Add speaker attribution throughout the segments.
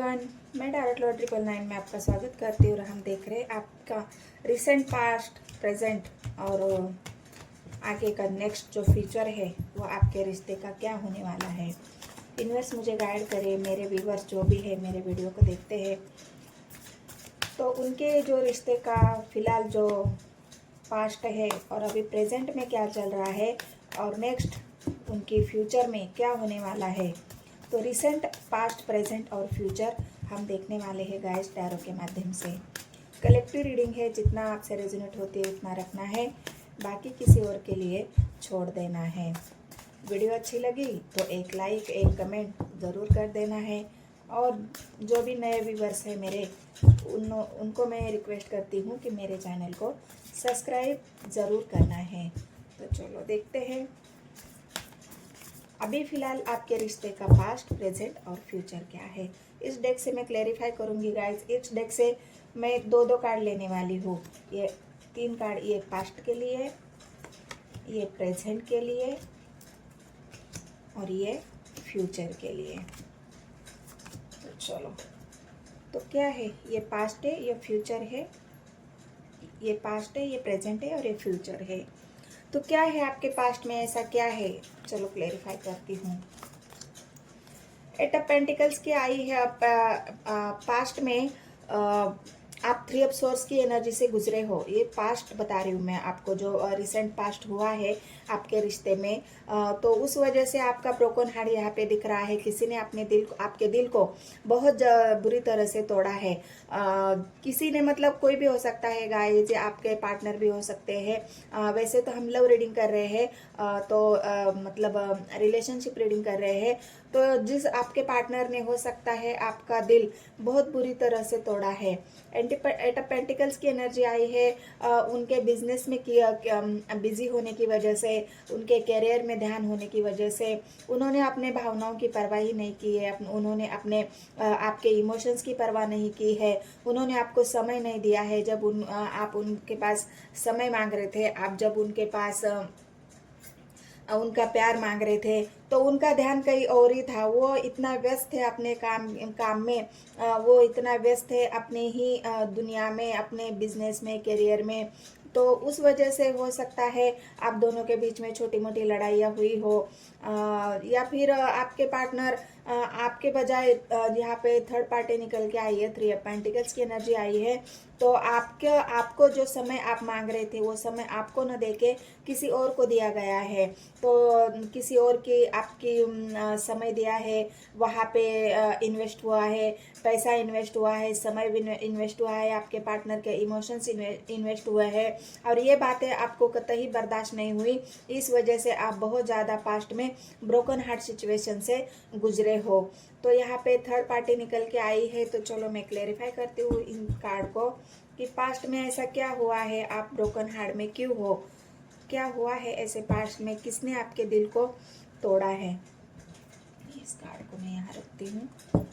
Speaker 1: Everyone, मैं direct law 999 में आपका स्वागत करती हूँ और हम देख रहे हैं आपका रिसेंट पास्ट प्रेजेंट और आगे का नेक्स्ट जो फ्यूचर है वो आपके रिश्ते का क्या होने वाला है। यूनिवर्स मुझे गाइड करे, मेरे व्यूवर्स जो भी है मेरे वीडियो को देखते हैं तो उनके जो रिश्ते का फ़िलहाल जो पास्ट है और अभी प्रेजेंट में क्या चल रहा है और नेक्स्ट उनकी फ्यूचर में क्या होने वाला है। तो रिसेंट, पास्ट, प्रेजेंट और फ्यूचर हम देखने वाले हैं गाइस टैरो के माध्यम से। कलेक्टिव रीडिंग है, जितना आपसे रेजोनेट होती है उतना रखना है, बाकी किसी और के लिए छोड़ देना है। वीडियो अच्छी लगी तो एक लाइक, एक कमेंट ज़रूर कर देना है। और जो भी नए व्यूवर्स हैं मेरे उनको मैं रिक्वेस्ट करती हूँ कि मेरे चैनल को सब्सक्राइब ज़रूर करना है। तो चलो देखते हैं अभी फ़िलहाल आपके रिश्ते का पास्ट, प्रेजेंट और फ्यूचर क्या है। इस डेक से मैं क्लेरिफाई करूँगी गाइस। इस डेक से मैं दो कार्ड लेने वाली हूँ। ये 3 कार्ड, ये पास्ट के लिए, ये प्रेजेंट के लिए और ये फ्यूचर के लिए। तो चलो, तो क्या है, ये पास्ट है, ये फ्यूचर है, ये पास्ट है, ये प्रेजेंट है और ये फ्यूचर है। तो क्या है आपके पास्ट में, ऐसा क्या है, चलो क्लेरिफाई करती हूँ। 8 ऑफ पेंटिकल्स की आई है। पास्ट में आप 3 ऑफ सोर्स की एनर्जी से गुजरे हो। ये पास्ट बता रही हूँ मैं आपको, जो रिसेंट पास्ट हुआ है आपके रिश्ते में। तो उस वजह से आपका ब्रोकन हार्ट यहाँ पे दिख रहा है। किसी ने आपके दिल को बहुत बुरी तरह से तोड़ा है। किसी ने, मतलब कोई भी हो सकता है गाइस, आपके पार्टनर भी हो सकते हैं। वैसे तो हम लव रीडिंग कर रहे हैं, मतलब रिलेशनशिप रीडिंग कर रहे हैं। तो जिस आपके पार्टनर ने, हो सकता है आपका दिल बहुत बुरी तरह से तोड़ा है। 8 ऑफ पेंटिकल्स की एनर्जी आई है। उनके बिजनेस में बिजी होने की वजह से, उनके करियर में ध्यान होने की वजह से उन्होंने अपने भावनाओं की परवाह ही नहीं की है। उन्होंने अपने आपके इमोशंस की परवाह नहीं की है। उन्होंने आपको समय नहीं दिया है। जब आप उनके पास समय मांग रहे थे, आप जब उनके पास उनका प्यार मांग रहे थे, तो उनका ध्यान कहीं और ही था। वो इतना व्यस्त थे अपने काम में, वो इतना व्यस्त थे अपने ही दुनिया में, अपने बिजनेस में, करियर में। तो उस वजह से हो सकता है आप दोनों के बीच में छोटी मोटी लड़ाइयाँ हुई हो, या फिर आपके पार्टनर आपके बजाय, यहाँ पे थर्ड पार्टी निकल के आई है। 3 ऑफ पेंटिकल्स की एनर्जी आई है। तो आपको जो समय आप मांग रहे थे वो समय आपको न देके किसी और को दिया गया है। तो किसी और की आपकी समय दिया है, वहाँ पे इन्वेस्ट हुआ है, पैसा इन्वेस्ट हुआ है, समय इन्वेस्ट हुआ है, आपके पार्टनर के इमोशंस इन्वेस्ट हुए हैं और ये बातें आपको कतई बर्दाश्त नहीं हुई। इस वजह से आप बहुत ज़्यादा पास्ट में ब्रोकन हार्ट सिचुएशन से गुजरे हो। तो यहाँ पे थर्ड पार्टी निकल के आई है। तो चलो मैं क्लेरिफाई करती हूँ इन कार्ड को कि पास्ट में ऐसा क्या हुआ है, आप ब्रोकन हार्ट में क्यों हो, क्या हुआ है ऐसे पास्ट में, किसने आपके दिल को तोड़ा है। इस कार्ड को मैं यहाँ रखती हूँ।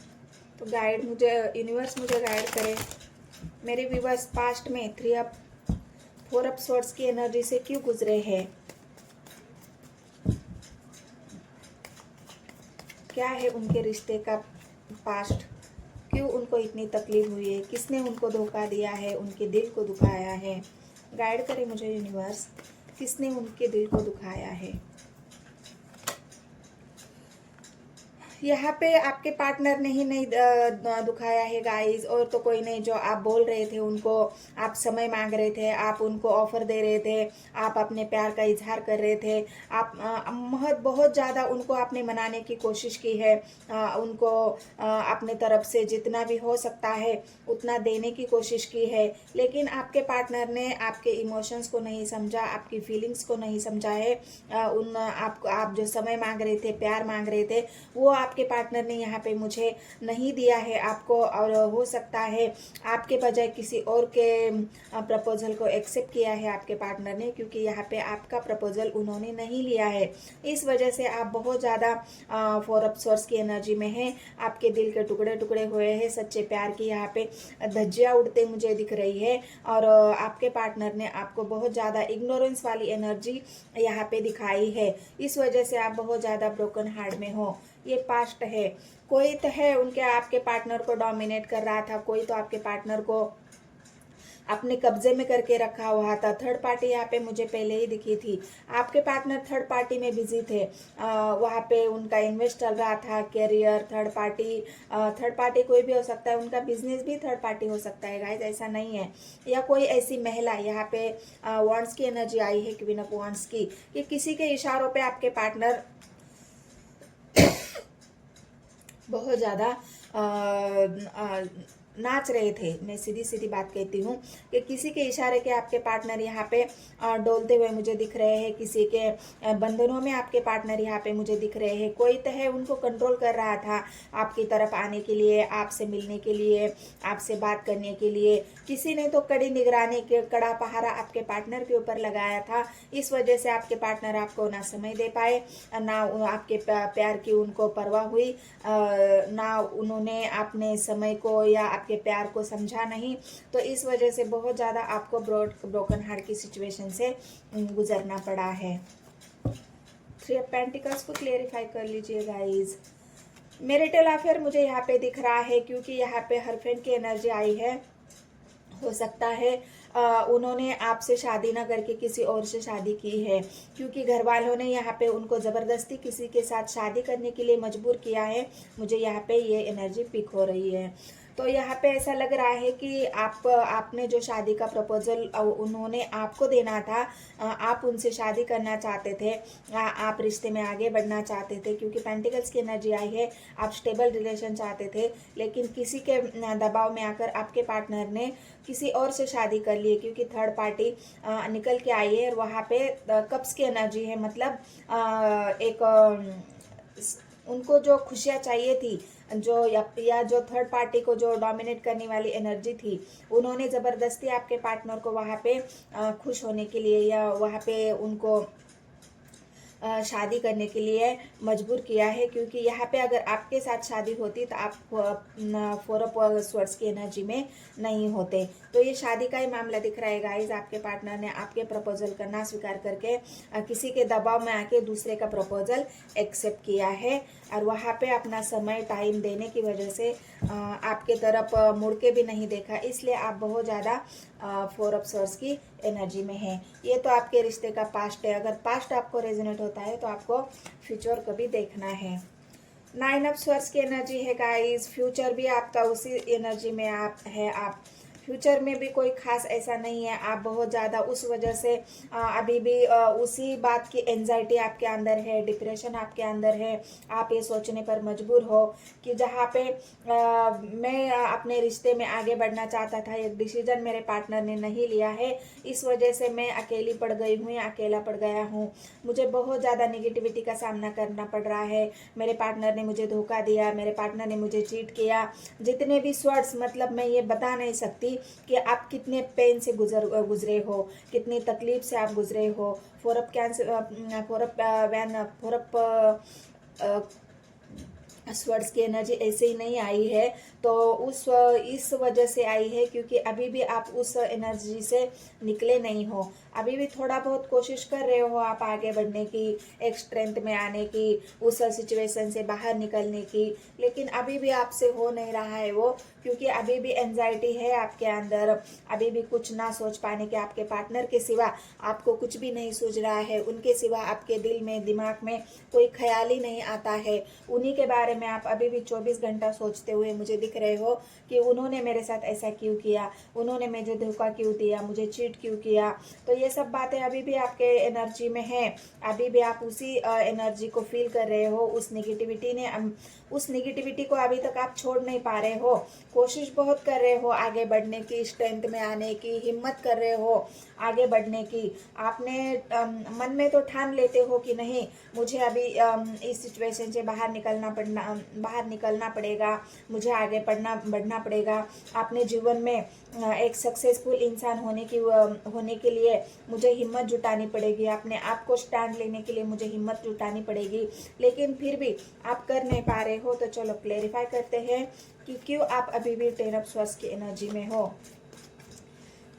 Speaker 1: तो गाइड मुझे, यूनिवर्स मुझे गाइड करे, मेरे व्यूअर्स पास्ट में 4 ऑफ स्वॉर्ड्स की एनर्जी से क्यों गुजरे हैं, क्या है उनके रिश्ते का पास्ट, क्यों उनको इतनी तकलीफ हुई है, किसने उनको धोखा दिया है, उनके दिल को दुखाया है। गाइड करे मुझे यूनिवर्स, किसने उनके दिल को दुखाया है। यहाँ पे आपके पार्टनर ने ही नहीं दुखाया है गाइस, और तो कोई नहीं। जो आप बोल रहे थे उनको, आप समय मांग रहे थे, आप उनको ऑफर दे रहे थे, आप अपने प्यार का इजहार कर रहे थे, आप बहुत ज़्यादा उनको आपने मनाने की कोशिश की है, उनको अपने तरफ से जितना भी हो सकता है उतना देने की कोशिश की है। लेकिन आपके पार्टनर ने आपके इमोशंस को नहीं समझा, आपकी फीलिंग्स को नहीं समझा है। आप जो समय मांग रहे थे, प्यार मांग रहे थे, वो आपके पार्टनर ने यहाँ पे मुझे नहीं दिया है आपको। और हो सकता है आपके बजाय किसी और के प्रपोजल को एक्सेप्ट किया है आपके पार्टनर ने, क्योंकि यहाँ पे आपका प्रपोजल उन्होंने नहीं लिया है। इस वजह से आप बहुत ज़्यादा 4 ऑफ सोर्स की एनर्जी में हैं। आपके दिल के टुकड़े टुकड़े हुए हैं। सच्चे प्यार की यहाँ पे धज्जियाँ उड़ते मुझे दिख रही है। और आपके पार्टनर ने आपको बहुत ज़्यादा इग्नोरेंस वाली एनर्जी यहाँ पे दिखाई है। इस वजह से आप बहुत ज़्यादा ब्रोकन हार्ट में हो। ये पास्ट है। कोई तो है उनके आपके पार्टनर को डोमिनेट कर रहा था, कोई तो आपके पार्टनर को अपने कब्जे में करके रखा हुआ था। थर्ड पार्टी यहाँ पे मुझे पहले ही दिखी थी। आपके पार्टनर थर्ड पार्टी में बिजी थे, वहाँ पे उनका इन्वेस्ट चल रहा था, कैरियर थर्ड पार्टी कोई भी हो सकता है, उनका बिजनेस भी थर्ड पार्टी हो सकता है गाइज, ऐसा नहीं है। या कोई ऐसी महिला, यहाँ पे वॉन्ड्स की एनर्जी आई है, क्वीन ऑफ वॉन्ड्स की, कि किसी के इशारों पे आपके पार्टनर बहुत ज़्यादा नाच रहे थे। मैं सीधी सीधी बात कहती हूँ कि किसी के इशारे के आपके पार्टनर यहाँ पे डोलते हुए मुझे दिख रहे हैं, किसी के बंधनों में आपके पार्टनर यहाँ पे मुझे दिख रहे हैं। कोई तो है उनको कंट्रोल कर रहा था आपकी तरफ आने के लिए, आपसे मिलने के लिए, आपसे बात करने के लिए। किसी ने तो कड़ी निगरानी के कड़ा पहरा आपके पार्टनर के ऊपर लगाया था। इस वजह से आपके पार्टनर आपको ना समय दे पाए, ना आपके प्यार की उनको परवाह हुई, ना उन्होंने अपने समय को या आपके प्यार को समझा नहीं। तो इस वजह से बहुत ज़्यादा आपको ब्रोकन हार्ट की सिचुएशन से गुजरना पड़ा है। 3 ऑफ पेंटिकल्स को क्लेरिफाई कर लीजिए गाइज। मैरिटल अफेयर मुझे यहाँ पे दिख रहा है, क्योंकि यहाँ पे हस्बैंड की एनर्जी आई है। हो सकता है उन्होंने आपसे शादी ना करके किसी और से शादी की है, क्योंकि घर वालों ने यहाँ पे उनको ज़बरदस्ती किसी के साथ शादी करने के लिए मजबूर किया है। मुझे यहाँ पे ये एनर्जी पिक हो रही है। तो यहाँ पे ऐसा लग रहा है कि आपने जो शादी का प्रपोजल उन्होंने आपको देना था, आप उनसे शादी करना चाहते थे, आप रिश्ते में आगे बढ़ना चाहते थे, क्योंकि पेंटिकल्स की एनर्जी आई है। आप स्टेबल रिलेशन चाहते थे, लेकिन किसी के दबाव में आकर आपके पार्टनर ने किसी और से शादी कर ली है, क्योंकि थर्ड पार्टी निकल के आई है। और वहाँ पे कप्स की एनर्जी है, मतलब उनको जो खुशियाँ चाहिए थी, जो या जो थर्ड पार्टी को जो डोमिनेट करने वाली एनर्जी थी, उन्होंने ज़बरदस्ती आपके पार्टनर को वहाँ पे खुश होने के लिए या वहाँ पे उनको शादी करने के लिए मजबूर किया है। क्योंकि यहाँ पे अगर आपके साथ शादी होती तो आप 4 ऑफ स्वॉर्ड्स की एनर्जी में नहीं होते। तो ये शादी का ही मामला दिख रहा है गाइज। आपके पार्टनर ने आपके प्रपोजल का ना स्वीकार करके किसी के दबाव में आके दूसरे का प्रपोजल एक्सेप्ट किया है, और वहाँ पे अपना समय टाइम देने की वजह से आपके तरफ मुड़ के भी नहीं देखा। इसलिए आप बहुत ज़्यादा 4 ऑफ स्वॉर्ड्स की एनर्जी में है। ये तो आपके रिश्ते का पास्ट है। अगर पास्ट आपको रेजोनेट होता है तो आपको फ्यूचर को भी देखना है। 9 ऑफ स्वॉर्ड्स की एनर्जी है गाइस। फ्यूचर भी आपका उसी एनर्जी में आप फ्यूचर में भी कोई खास ऐसा नहीं है। आप बहुत ज़्यादा उस वजह से अभी भी उसी बात की एंजाइटी आपके अंदर है, डिप्रेशन आपके अंदर है। आप ये सोचने पर मजबूर हो कि जहाँ पे मैं अपने रिश्ते में आगे बढ़ना चाहता था, एक डिसीजन मेरे पार्टनर ने नहीं लिया है, इस वजह से मैं अकेली पड़ गई हूँ या अकेला पड़ गया हूँ। मुझे बहुत ज़्यादा नेगेटिविटी का सामना करना पड़ रहा है। मेरे पार्टनर ने मुझे धोखा दिया, मेरे पार्टनर ने मुझे चीट किया। जितने भी स्वर्ड्स, मतलब मैं ये बता नहीं सकती कि आप कितने पेन से गुजरे हो, कितनी तकलीफ से आप गुजरे हो। 4 ऑफ कैंसर, 4 ऑफ स्वर्ड्स की एनर्जी ऐसे ही नहीं आई है, तो इस वजह से आई है क्योंकि अभी भी आप उस एनर्जी से निकले नहीं हो। अभी भी थोड़ा बहुत कोशिश कर रहे हो आप आगे बढ़ने की, एक स्ट्रेंथ में आने की, उस सिचुएशन से बाहर निकलने की, लेकिन अभी भी आपसे हो नहीं रहा है वो, क्योंकि अभी भी एंजाइटी है आपके अंदर। अभी भी कुछ ना सोच पाने के, आपके पार्टनर के सिवा आपको कुछ भी नहीं सूझ रहा है। उनके सिवा आपके दिल में, दिमाग में कोई ख्याल ही नहीं आता है। उन्हीं के बारे में आप अभी भी 24 घंटा सोचते हुए मुझे दिख रहे हो कि उन्होंने मेरे साथ ऐसा क्यों किया, उन्होंने मुझे धोखा क्यों दिया, मुझे चीट क्यों किया। तो ये सब बातें अभी भी आपके एनर्जी में है। अभी भी आप उसी एनर्जी को फील कर रहे हो। उस नेगेटिविटी को अभी तक आप छोड़ नहीं पा रहे हो। कोशिश बहुत कर रहे हो आगे बढ़ने की, स्ट्रेंथ में आने की, हिम्मत कर रहे हो आगे बढ़ने की। आपने मन में तो ठान लेते हो कि नहीं, मुझे अभी इस सिचुएशन से बाहर निकलना पड़ेगा, मुझे आगे बढ़ना पड़ेगा। अपने जीवन में एक सक्सेसफुल इंसान होने के लिए मुझे हिम्मत जुटानी पड़ेगी, अपने आप को स्टैंड लेने के लिए मुझे हिम्मत जुटानी पड़ेगी, लेकिन फिर भी आप कर नहीं पा रहे हो। तो चलो क्लेरिफाई करते हैं कि क्यों आप अभी भी 10 ऑफ स्वॉर्ड्स की एनर्जी में हो,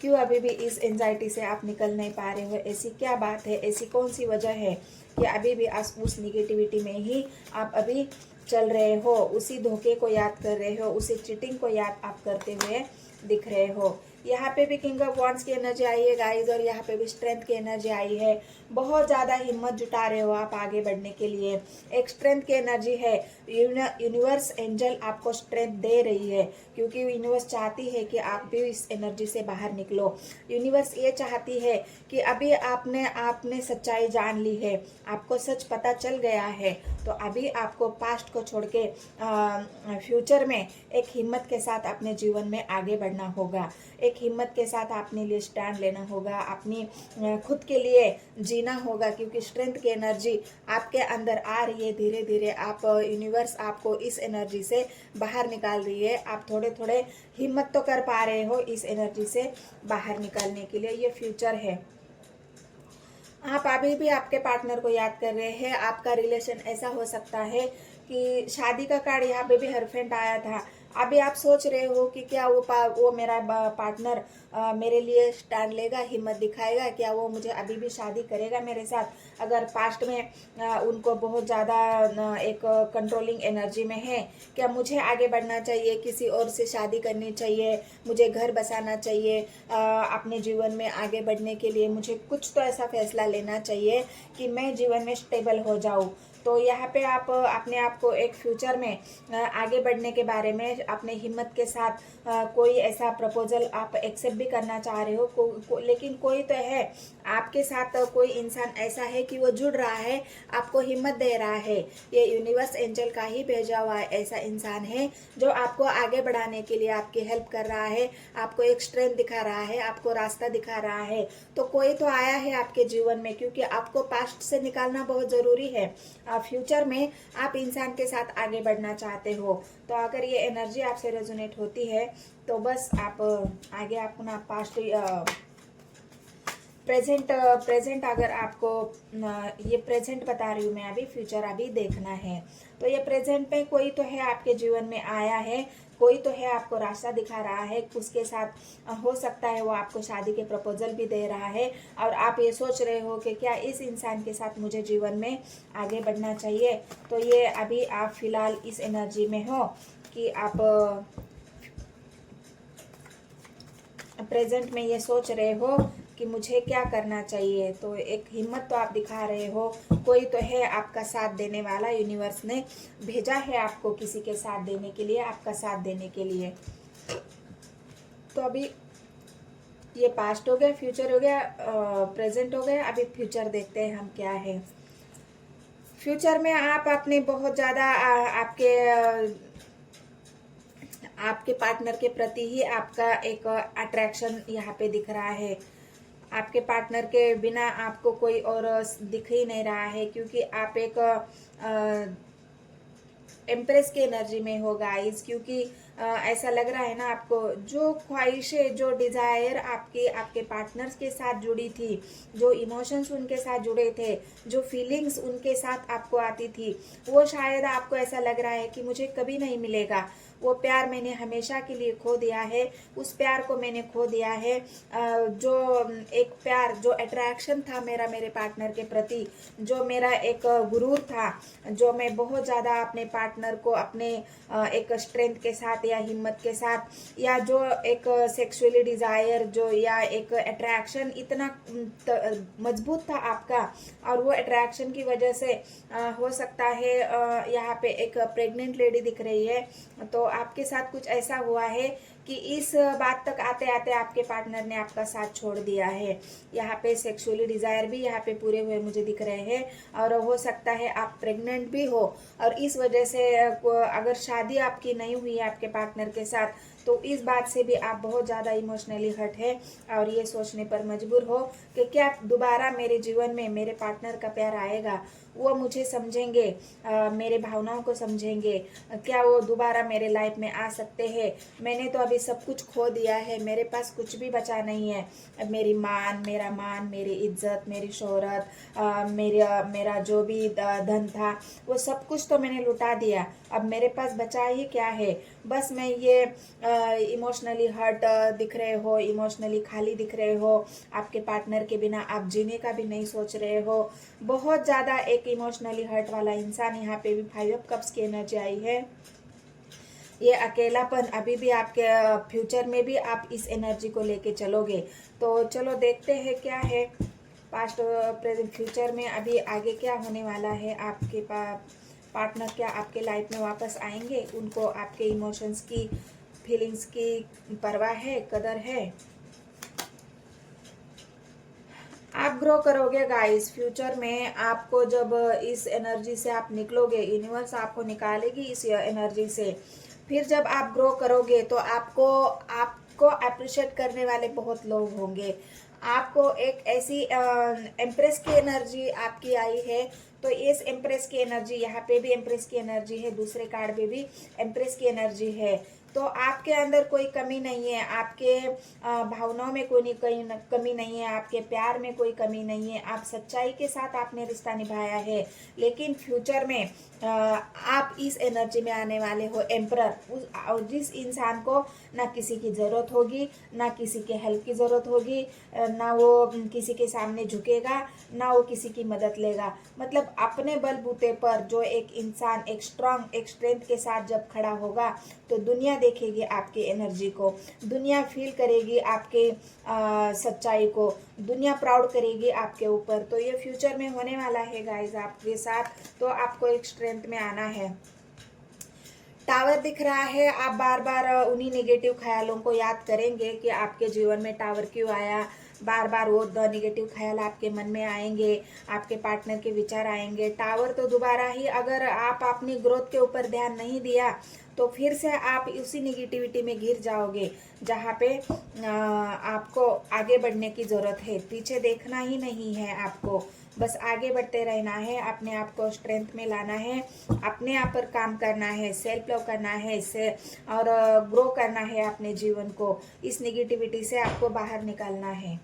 Speaker 1: क्यों अभी भी इस एंजाइटी से आप निकल नहीं पा रहे हो। ऐसी क्या बात है, ऐसी कौन सी वजह है कि अभी भी उस निगेटिविटी में ही आप अभी चल रहे हो, उसी धोखे को याद कर रहे हो, उसी चीटिंग को याद आप करते हुए दिख रहे हो। यहाँ पे भी किंग ऑफ वॉन्ड्स की एनर्जी आई है गाइस, और यहाँ पे भी स्ट्रेंथ की एनर्जी आई है। बहुत ज़्यादा हिम्मत जुटा रहे हो आप आगे बढ़ने के लिए। एक स्ट्रेंथ की एनर्जी है। यूनिवर्स एंजल आपको स्ट्रेंथ दे रही है, क्योंकि यूनिवर्स चाहती है कि आप भी इस एनर्जी से बाहर निकलो। यूनिवर्स ये चाहती है कि अभी आपने सच्चाई जान ली है, आपको सच पता चल गया है, तो अभी आपको पास्ट को छोड़ के फ्यूचर में एक हिम्मत के साथ अपने जीवन में आगे बढ़ना होगा। एक हिम्मत के साथ अपने लिए स्टैंड लेना होगा, अपनी खुद के लिए जीना होगा, क्योंकि स्ट्रेंथ की एनर्जी आपके अंदर आ रही है। धीरे धीरे आप यूनिवर्स आपको इस एनर्जी से बाहर निकाल रही है। आप थोड़े थोड़े हिम्मत तो कर पा रहे हो इस एनर्जी से बाहर निकालने के लिए। ये फ्यूचर है। आप अभी भी आपके पार्टनर को याद कर रहे हैं। आपका रिलेशन ऐसा हो सकता है कि शादी का कार्ड यहाँ पे भी हरफेंट आया था। अभी आप सोच रहे हो कि क्या वो मेरा पार्टनर मेरे लिए स्टैंड लेगा, हिम्मत दिखाएगा, क्या वो मुझे अभी भी शादी करेगा मेरे साथ। अगर पास्ट में उनको बहुत ज़्यादा एक कंट्रोलिंग एनर्जी में है, क्या मुझे आगे बढ़ना चाहिए, किसी और से शादी करनी चाहिए, मुझे घर बसाना चाहिए, अपने जीवन में आगे बढ़ने के लिए मुझे कुछ तो ऐसा फैसला लेना चाहिए कि मैं जीवन में स्टेबल हो जाऊँ। तो यहाँ पे आप अपने आप को एक फ्यूचर में आगे बढ़ने के बारे में अपने हिम्मत के साथ कोई ऐसा प्रपोजल आप एक्सेप्ट भी करना चाह रहे हो। लेकिन कोई तो है आपके साथ, कोई इंसान ऐसा है कि वो जुड़ रहा है, आपको हिम्मत दे रहा है। ये यूनिवर्स एंजल का ही भेजा हुआ ऐसा इंसान है जो आपको आगे बढ़ाने के लिए आपकी हेल्प कर रहा है, आपको एक स्ट्रेंथ दिखा रहा है, आपको रास्ता दिखा रहा है। तो कोई तो आया है आपके जीवन में, क्योंकि आपको पास्ट से निकालना बहुत ज़रूरी है। फ्यूचर में आप इंसान के साथ आगे बढ़ना चाहते हो। तो अगर ये एनर्जी आपसे रेजोनेट होती है तो बस आप आगे अपना पास्ट प्रेजेंट अगर आपको ये प्रेजेंट बता रही हूँ मैं, अभी फ्यूचर अभी देखना है। तो ये प्रेजेंट में कोई तो है आपके जीवन में आया है, कोई तो है आपको रास्ता दिखा रहा है, उसके साथ हो सकता है वो आपको शादी के प्रपोजल भी दे रहा है, और आप ये सोच रहे हो कि क्या इस इंसान के साथ मुझे जीवन में आगे बढ़ना चाहिए। तो ये अभी आप फिलहाल इस एनर्जी में हो कि आप प्रेजेंट में ये सोच रहे हो कि मुझे क्या करना चाहिए। तो एक हिम्मत तो आप दिखा रहे हो, कोई तो है आपका साथ देने वाला। यूनिवर्स ने भेजा है आपको किसी के साथ देने के लिए, आपका साथ देने के लिए। तो अभी ये पास्ट हो गया, फ्यूचर हो गया, प्रेजेंट हो गया। अभी फ्यूचर देखते हैं हम क्या है। फ्यूचर में आप अपने बहुत ज़्यादा आपके पार्टनर के प्रति ही आपका एक अट्रैक्शन यहाँ पे दिख रहा है। आपके पार्टनर के बिना आपको कोई और दिख ही नहीं रहा है, क्योंकि आप एक एम्प्रेस की एनर्जी में हो गाइस। क्योंकि ऐसा लग रहा है ना आपको, जो ख्वाहिशें, जो डिज़ायर आपके पार्टनर्स के साथ जुड़ी थी, जो इमोशंस उनके साथ जुड़े थे, जो फीलिंग्स उनके साथ आपको आती थी, वो शायद आपको ऐसा लग रहा है कि मुझे कभी नहीं मिलेगा। वो प्यार मैंने हमेशा के लिए खो दिया है, उस प्यार को मैंने खो दिया है। जो एक प्यार, जो अट्रैक्शन था मेरा मेरे पार्टनर के प्रति, जो मेरा एक गुरूर था, जो मैं बहुत ज़्यादा अपने पार्टनर को अपने एक स्ट्रेंथ के साथ या हिम्मत के साथ, या जो एक सेक्सुअली डिज़ायर, जो या एक अट्रैक्शन इतना मजबूत था आपका, और वो अट्रैक्शन की वजह से हो सकता है यहाँ पे एक प्रेग्नेंट लेडी दिख रही है। तो आपके साथ कुछ ऐसा हुआ है कि इस बात तक आते आते आपके पार्टनर ने आपका साथ छोड़ दिया है। यहाँ पे सेक्सुअली डिज़ायर भी यहाँ पे पूरे हुए मुझे दिख रहे हैं, और हो सकता है आप प्रेग्नेंट भी हो, और इस वजह से अगर शादी आपकी नहीं हुई है आपके पार्टनर के साथ, तो इस बात से भी आप बहुत ज़्यादा इमोशनली हर्ट है, और ये सोचने पर मजबूर हो कि क्या दोबारा मेरे जीवन में मेरे पार्टनर का प्यार आएगा, वो मुझे समझेंगे, मेरे भावनाओं को समझेंगे, क्या वो दोबारा मेरे लाइफ में आ सकते हैं। मैंने तो अभी सब कुछ खो दिया है, मेरे पास कुछ भी बचा नहीं है। मेरा मान, मेरी इज्जत, मेरी शोहरत, मेरा जो भी धन था, वो सब कुछ तो मैंने लुटा दिया। अब मेरे पास बचा ही क्या है। बस मैं ये इमोशनली हर्ट दिख रहे हो, इमोशनली खाली दिख रहे हो, आपके पार्टनर के बिना आप जीने का भी नहीं सोच रहे हो, बहुत ज़्यादा एक इमोशनली हर्ट वाला इंसान। यहाँ पे भी 5 ऑफ कप्स की एनर्जी आई है। ये अकेलापन अभी भी आपके फ्यूचर में भी आप इस एनर्जी को लेके चलोगे। तो चलो देखते हैं क्या है पास्ट प्रेजेंट फ्यूचर में, अभी आगे क्या होने वाला है। आपके पार्टनर क्या आपके लाइफ में वापस आएंगे, उनको आपके इमोशंस की, फीलिंग्स की परवाह है, कदर है। आप ग्रो करोगे गाइस फ्यूचर में। आपको जब इस एनर्जी से आप निकलोगे, यूनिवर्स आपको निकालेगी इस एनर्जी से। फिर जब आप ग्रो करोगे तो आपको आपको अप्रिशिएट करने वाले बहुत लोग होंगे। आपको एक ऐसी एम्प्रेस की एनर्जी आपकी आई है, तो इस एम्प्रेस की एनर्जी, यहाँ पे भी एम्प्रेस की एनर्जी है, दूसरे कार्ड पे भी एम्प्रेस की एनर्जी है। तो आपके अंदर कोई कमी नहीं है, आपके भावनाओं में कोई कमी नहीं है, आपके प्यार में कोई कमी नहीं है, आप सच्चाई के साथ आपने रिश्ता निभाया है। लेकिन फ्यूचर में आप इस एनर्जी में आने वाले हो एम्परर, जिस इंसान को ना किसी की ज़रूरत होगी, ना किसी के हेल्प की ज़रूरत होगी, ना वो किसी के सामने झुकेगा, ना वो किसी की मदद लेगा। मतलब अपने बलबूते पर जो एक इंसान एक स्ट्रांग, एक स्ट्रेंथ के साथ जब खड़ा होगा, तो दुनिया देखेगी आपकी एनर्जी को, दुनिया फील करेगी आपके सच्चाई को, दुनिया प्राउड करेगी आपके ऊपर। तो ये फ्यूचर में होने वाला है गाइज आपके साथ। तो आपको एक स्ट्रेंथ में आना है। टावर दिख रहा है, आप बार बार उन्हीं नेगेटिव ख्यालों को याद करेंगे कि आपके जीवन में टावर क्यों आया। बार बार वो नेगेटिव ख्याल आपके मन में आएंगे, आपके पार्टनर के विचार आएंगे। टावर तो दोबारा ही, अगर आप अपनी ग्रोथ के ऊपर ध्यान नहीं दिया तो फिर से आप उसी नेगेटिविटी में घिर जाओगे, जहाँ पे आपको आगे बढ़ने की ज़रूरत है। पीछे देखना ही नहीं है आपको, बस आगे बढ़ते रहना है, अपने आप को स्ट्रेंथ में लाना है, अपने आप पर काम करना है, सेल्फ लव करना है इससे, और ग्रो करना है अपने जीवन को। इस नेगेटिविटी से आपको बाहर निकालना है।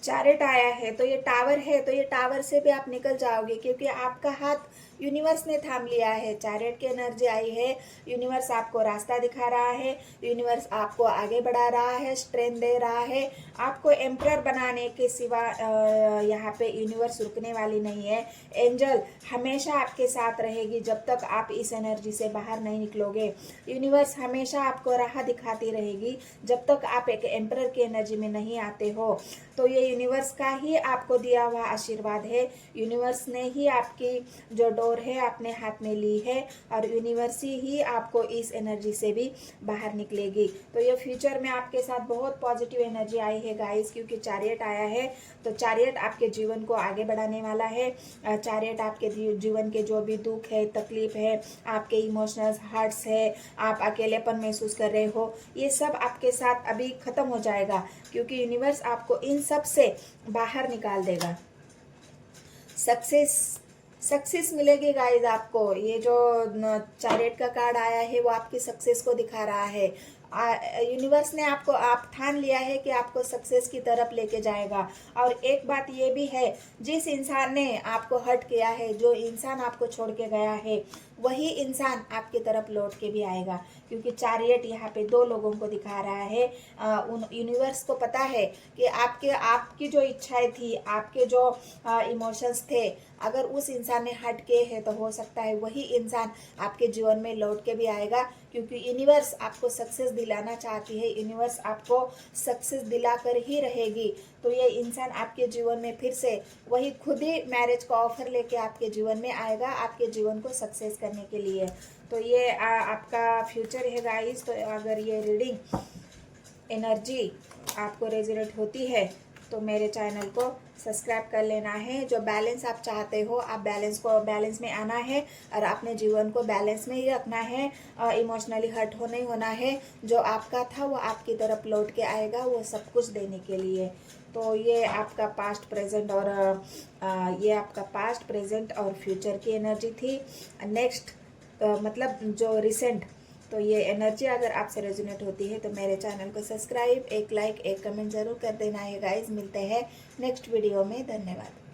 Speaker 1: चैरियट आया है, तो ये टावर है, तो ये टावर से भी आप निकल जाओगे, क्योंकि आपका हाथ यूनिवर्स ने थाम लिया है। चैरियट की एनर्जी आई है, यूनिवर्स आपको रास्ता दिखा रहा है, यूनिवर्स आपको आगे बढ़ा रहा है, स्ट्रेंथ दे रहा है। आपको एम्परर बनाने के सिवा यहाँ पे यूनिवर्स रुकने वाली नहीं है। एंजल हमेशा आपके साथ रहेगी जब तक आप इस एनर्जी से बाहर नहीं निकलोगे। यूनिवर्स हमेशा आपको राह दिखाती रहेगी जब तक आप एक एम्परर की एनर्जी में नहीं आते हो। तो ये यूनिवर्स का ही आपको दिया हुआ आशीर्वाद है। यूनिवर्स ने ही आपकी जो डोर है अपने हाथ में ली है, और यूनिवर्स ही आपको इस एनर्जी से भी बाहर निकलेगी। तो ये फ्यूचर में आपके साथ बहुत पॉजिटिव एनर्जी आई है गाइस, क्योंकि चैरियट आया है। तो चैरियट आपके जीवन को आगे बढ़ाने वाला है। चैरियट आपके जीवन के जो भी दुख है, तकलीफ है, आपके इमोशनल हर्ट्स है, आप अकेलेपन महसूस कर रहे हो, ये सब आपके साथ अभी खत्म हो जाएगा, क्योंकि यूनिवर्स आपको इन सब से बाहर निकाल देगा। सक्सेस मिलेगी गाइज आपको। ये जो चैरियट का कार्ड आया है वो आपकी सक्सेस को दिखा रहा है। यूनिवर्स ने आपको, आप ठान लिया है कि आपको सक्सेस की तरफ लेके जाएगा। और एक बात ये भी है, जिस इंसान ने आपको हर्ट किया है, जो इंसान आपको छोड़ के गया है, वही इंसान आपकी तरफ लौट के भी आएगा, क्योंकि चैरियट यहाँ पे 2 लोगों को दिखा रहा है। उन यूनिवर्स को पता है कि आपकी जो इच्छाएं थी, आपके जो इमोशंस थे, अगर उस इंसान ने हट के है तो हो सकता है वही इंसान आपके जीवन में लौट के भी आएगा, क्योंकि यूनिवर्स आपको सक्सेस दिलाना चाहती है। यूनिवर्स आपको सक्सेस दिलाकर ही रहेगी। तो ये इंसान आपके जीवन में फिर से वही खुद ही मैरिज का ऑफर लेके आपके जीवन में आएगा, आपके जीवन को सक्सेस करने के लिए। तो ये आपका फ्यूचर है गाइस। तो अगर ये रीडिंग एनर्जी आपको रेजोनेट होती है तो मेरे चैनल को सब्सक्राइब कर लेना है। जो बैलेंस आप चाहते हो, आप बैलेंस में आना है, और अपने जीवन को बैलेंस में ही रखना है। इमोशनली हर्ट नहीं होना है। जो आपका था वो आपकी तरफ लौट के आएगा, वो सब कुछ देने के लिए। तो ये आपका पास्ट प्रेजेंट और फ्यूचर की एनर्जी थी। नेक्स्ट मतलब जो रिसेंट, तो ये एनर्जी अगर आपसे रेजोनेट होती है तो मेरे चैनल को सब्सक्राइब, एक लाइक, एक कमेंट ज़रूर कर देना है गाइज। मिलते हैं नेक्स्ट वीडियो में। धन्यवाद।